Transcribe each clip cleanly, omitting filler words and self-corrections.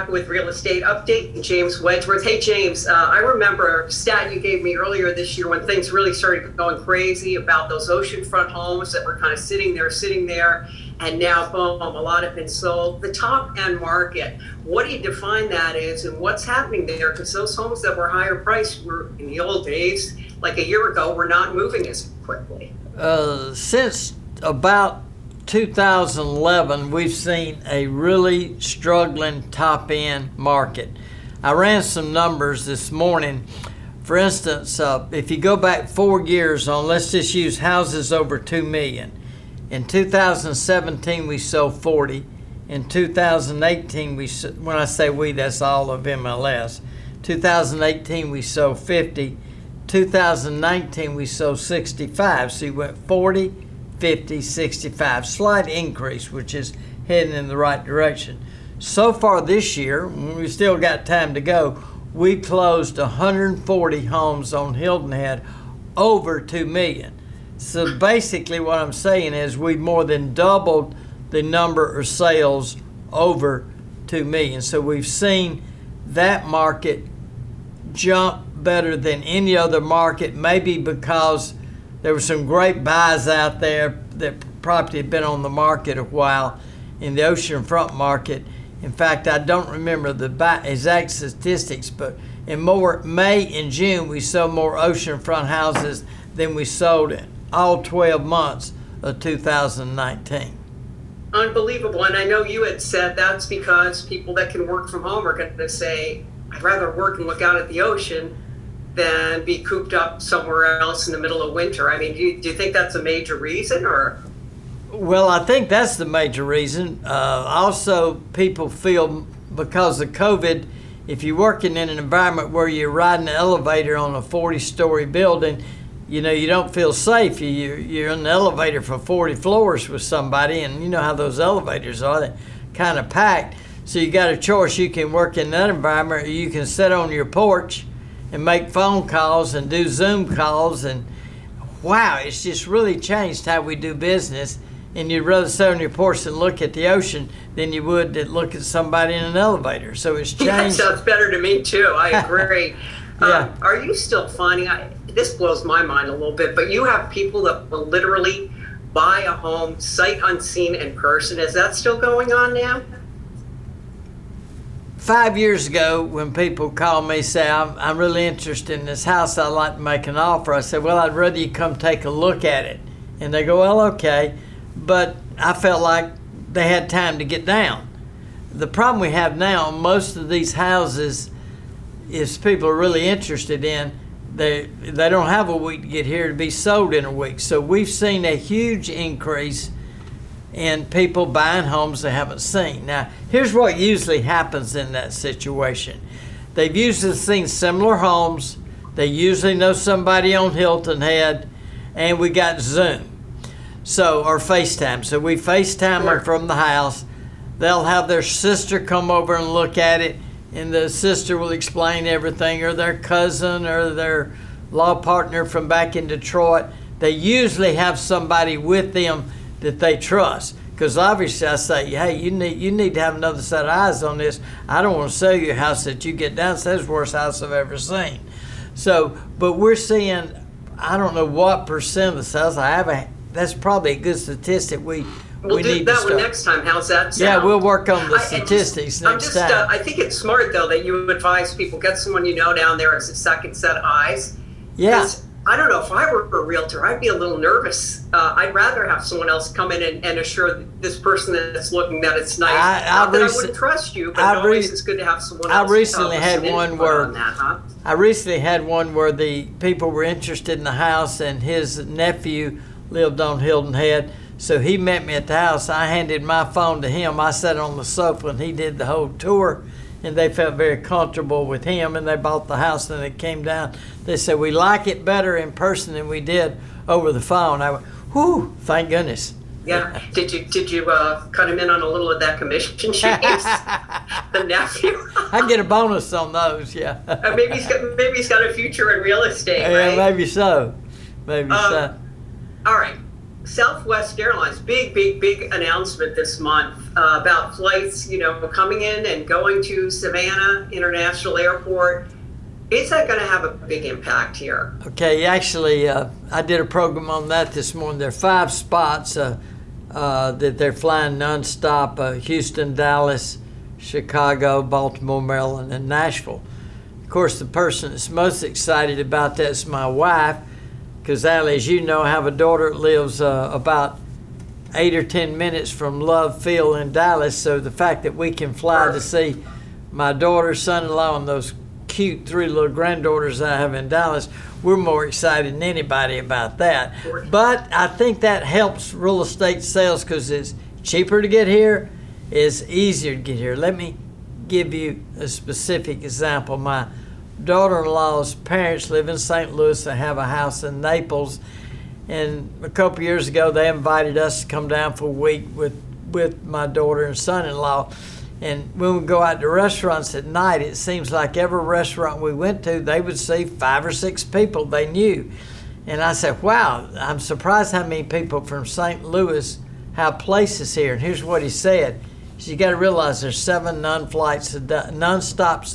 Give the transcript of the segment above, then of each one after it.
back with Real Estate Update and James Wedgeworth. Hey, James, I remember a stat you gave me earlier this year when things really started going crazy about those oceanfront homes that were kind of sitting there, and now, boom, a lot have been sold. The top end market, what do you define that as, and what's happening there? Because those homes that were higher priced were, in the old days, like a year ago, were not moving as quickly. Since about 2011, we've seen a really struggling top-end market. I ran some numbers this morning. For instance, if you go back 4 years on, let's just use houses over $2 million. In 2017, we sold 40. In 2018, when I say we, that's all of MLS. 2018, we sold 50. 2019, we sold 65. So you went 40, 50, 65. Slight increase, which is heading in the right direction. So far this year, we still got time to go, we closed 140 homes on Hilton Head over $2 million. So basically what I'm saying is we more than doubled the number of sales over $2 million. So we've seen that market jump better than any other market, maybe because there were some great buys out there. That property had been on the market a while in the oceanfront market. In fact, I don't remember the exact statistics, but in May and June, we sold more oceanfront houses than we sold in all 12 months of 2019. Unbelievable. And I know you had said that's because people that can work from home are going to say, I'd rather work and look out at the ocean than be cooped up somewhere else in the middle of winter. I mean, do you think that's a major reason, or? Well, I think that's the major reason. Also, people feel because of COVID, if you're working in an environment where you're riding an elevator on a 40-story building, you know, you don't feel safe. You're in the elevator for 40 floors with somebody, and you know how those elevators are. They're kind of packed. So you got a choice. You can work in that environment, or you can sit on your porch and make phone calls and do Zoom calls. And wow, it's just really changed how we do business. And you'd rather sit on your porch and look at the ocean than you would to look at somebody in an elevator. So it's changed. That sounds better to me too. I agree. Yeah. Are you still finding, this blows my mind a little bit, but you have people that will literally buy a home sight unseen in person. Is that still going on now? 5 years ago, when people call me, say, I'm really interested in this house, I'd like to make an offer, I said, well, I'd rather you come take a look at it. And they go, well, okay. But I felt like they had time to get down. The problem we have now, most of these houses, if people are really interested in, they don't have a week to get here to be sold in a week. So we've seen a huge increase in people buying homes they haven't seen. Now, here's what usually happens in that situation. They've usually seen similar homes. They usually know somebody on Hilton Head, and we got Zoom. So, or FaceTime. So we FaceTime them from the house. They'll have their sister come over and look at it, and the sister will explain everything, or their cousin or their law partner from back in Detroit. They usually have somebody with them that they trust. Because obviously I say, hey, you need to have another set of eyes on this. I don't want to sell you a house that you get down. That's the worst house I've ever seen. So, but we're seeing, I don't know what percent of the sales. That's probably a good statistic. We'll do that one next time. How's that sound? Yeah, we'll work on the statistics next time. I think it's smart, though, that you advise people, get someone you know down there as a second set of eyes. Yeah. I don't know, if I were a realtor, I'd be a little nervous. I'd rather have someone else come in and assure this person that's looking that it's nice. Not that I wouldn't trust you, but always it's good to have someone else. I recently had one where the people were interested in the house, and his nephew lived on Hilton Head. So he met me at the house. I handed my phone to him. I sat on the sofa and he did the whole tour, and they felt very comfortable with him, and they bought the house. And it came down. They said, we like it better in person than we did over the phone. I went, whew, thank goodness. Yeah. Did you cut him in on a little of that commission, James? The nephew? I get a bonus on those, yeah. Maybe he's got a future in real estate, right? Yeah, maybe so. Maybe so. All right. Southwest Airlines, big announcement this month about flights, coming in and going to Savannah International Airport. Is that going to have a big impact here? Okay, actually, I did a program on that this morning. There are 5 spots that they're flying nonstop: Houston, Dallas, Chicago, Baltimore, Maryland, and Nashville. Of course, the person that's most excited about that is my wife, because Allie, as you know, I have a daughter that lives about 8 or 10 minutes from Love Field in Dallas. So the fact that we can fly to see my daughter, son-in-law, and those cute 3 little granddaughters I have in Dallas, we're more excited than anybody about that. But I think that helps real estate sales because it's cheaper to get here, it's easier to get here. Let me give you a specific example. My daughter-in-law's parents live in St. Louis. They have a house in Naples, and a couple years ago they invited us to come down for a week with my daughter and son-in-law. And when we go out to restaurants at night, it seems like every restaurant we went to, they would see 5 or 6 people they knew. And I said, wow, I'm surprised how many people from St. Louis have places here. And here's what he said. So you got to realize there's 7 non-stops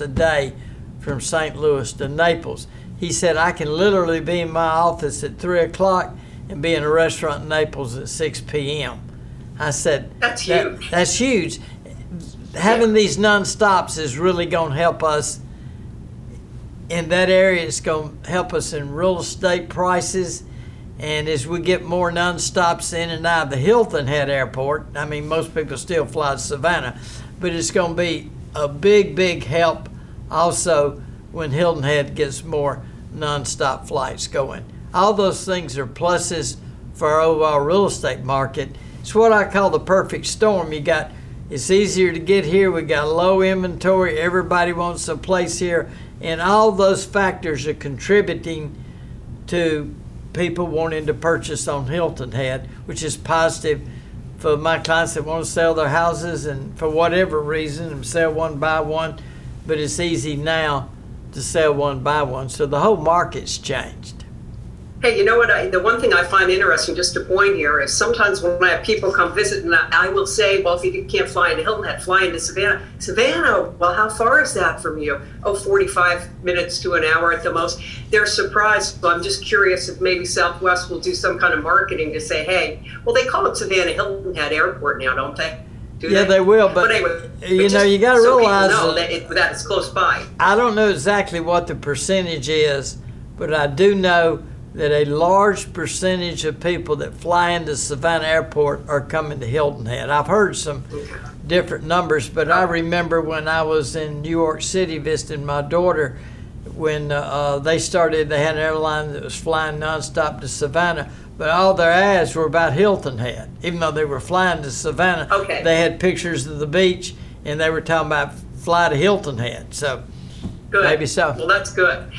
a day from St. Louis to Naples. He said, I can literally be in my office at 3 o'clock and be in a restaurant in Naples at 6 p.m. I said, that's huge. That's huge. Having these non-stops is really going to help us in that area. It's going to help us in real estate prices. And as we get more non-stops in and out of the Hilton Head Airport, I mean, most people still fly to Savannah, but it's going to be a big help also when Hilton Head gets more non-stop flights going. All those things are pluses for our overall real estate market. It's what I call the perfect storm. It's easier to get here. We got low inventory. Everybody wants a place here. And all those factors are contributing to people wanting to purchase on Hilton Head, which is positive for my clients that want to sell their houses and for whatever reason and sell one, buy one. But it's easy now to sell one, buy one. So the whole market's changed. Hey, you know what? The one thing I find interesting, just to point here, is sometimes when I have people come visit, and I will say, well, if you can't fly into Hilton Head, fly into Savannah. Savannah, well, how far is that from you? 45 minutes to an hour at the most. They're surprised. So I'm just curious if maybe Southwest will do some kind of marketing to say, hey, well, they call it Savannah Hilton Head Airport now, don't they? They will, but anyway, you got to realize know that it's close by. I don't know exactly what the percentage is, but I do know that a large percentage of people that fly into Savannah Airport are coming to Hilton Head. I've heard some different numbers, but I remember when I was in New York City visiting my daughter, when they had an airline that was flying nonstop to Savannah, but all their ads were about Hilton Head. Even though they were flying to Savannah, they had pictures of the beach, and they were talking about fly to Hilton Head. So good. Maybe so. Well, that's good.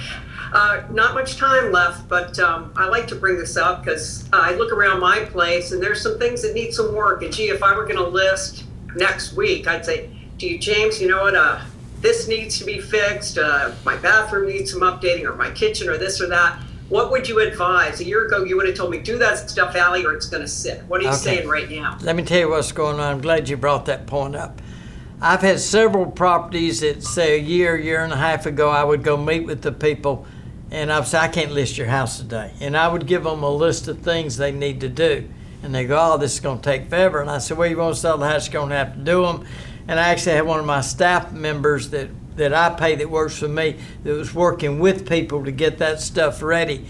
Not much time left, but I like to bring this up because I look around my place and there's some things that need some work. And gee, if I were going to list next week, I'd say, gee, James, you know what? This needs to be fixed. My bathroom needs some updating, or my kitchen, or this or that. What would you advise? A year ago, you would have told me, do that stuff, Allie, or it's going to sit. What are you saying right now? Let me tell you what's going on. I'm glad you brought that point up. I've had several properties that, say, a year and a half ago, I would go meet with the people, and I'd say, I can't list your house today. And I would give them a list of things they need to do. And they go, oh, this is going to take forever. And I said, well, you want to sell the house, you're going to have to do them. And I actually had one of my staff members that I pay that works for me that was working with people to get that stuff ready.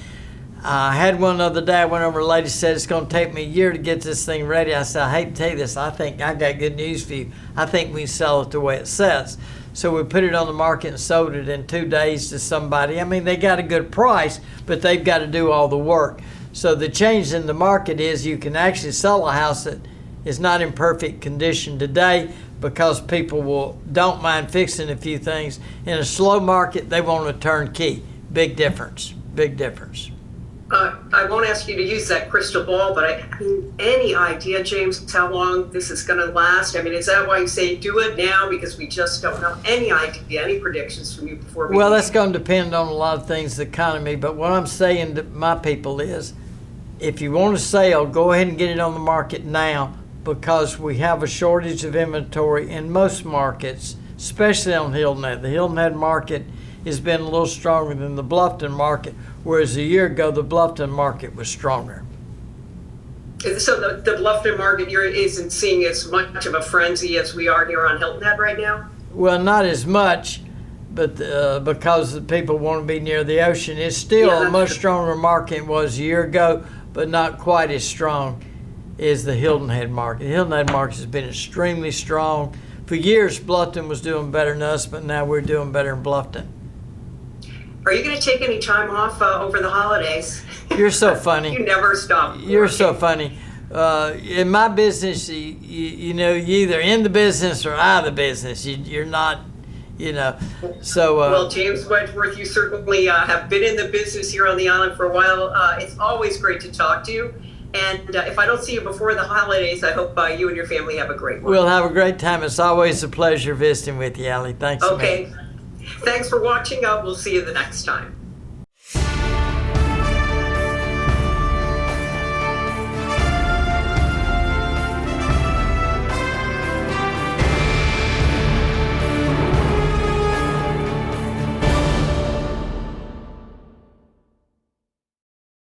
I had one the other day. I went over, a lady said, it's going to take me a year to get this thing ready. I said, I hate to tell you this. I think I got good news for you. I think we can sell it the way it says. So we put it on the market and sold it in 2 days to somebody. I mean, they got a good price, but they've got to do all the work. So the change in the market is you can actually sell a house that is not in perfect condition today because people don't mind fixing a few things. In a slow market, they want a turnkey. Big difference. Big difference. I won't ask you to use that crystal ball, but I mean, any idea, James, how long this is going to last? I mean, is that why you say do it now? Because we just don't know. Any idea, any predictions from you before we... Well, that's going to depend on a lot of things, the economy. But what I'm saying to my people is if you want to sell, go ahead and get it on the market now, because we have a shortage of inventory in most markets, especially on Hilton Head. The Hilton Head market has been a little stronger than the Bluffton market, whereas a year ago the Bluffton market was stronger. So the Bluffton market isn't seeing as much of a frenzy as we are here on Hilton Head right now? Well, not as much, but because the people want to be near the ocean. It's still a much stronger market than it was a year ago, but not quite as strong as the Hilton Head market. The Hilton Head market has been extremely strong. For years, Bluffton was doing better than us, but now we're doing better than Bluffton. Are you going to take any time off over the holidays? You're so funny. You never stop. You're so funny. In my business, you know, you're either in the business or out of the business. You're not, you know. So. Well, James Wedgeworth, you certainly have been in the business here on the island for a while. It's always great to talk to you. And if I don't see you before the holidays, I hope you and your family have a great one. We'll have a great time. It's always a pleasure visiting with you, Allie. Thanks. Okay. Thanks for watching. We'll see you the next time.